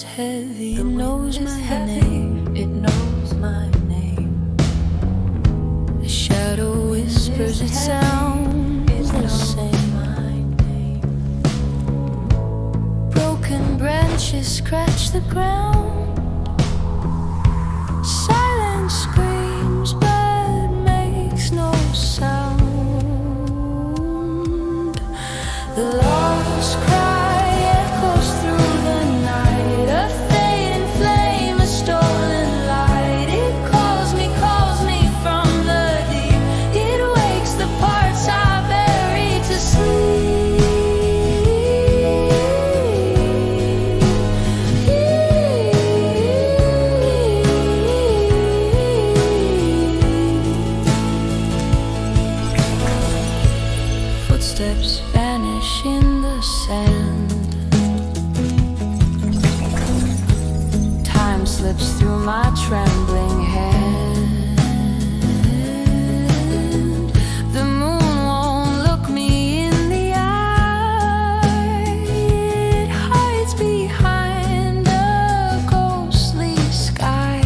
is heavy, it knows my name. It knows my name. The shadow whispers its sound the same. My name. Broken branches scratch the ground. Silence screams but makes no sound. The lost cry echoes through the night. A fading flame, a stolen light. It calls me from the deep. It wakes the parts I buried to sleep. Footsteps vanish in the sand. Time slips through my trembling hand. The moon won't look me in the eye. It hides behind a ghostly sky.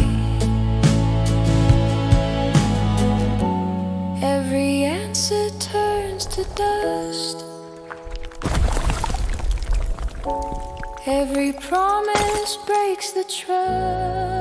Every answer turns to dust. Every promise breaks the trust.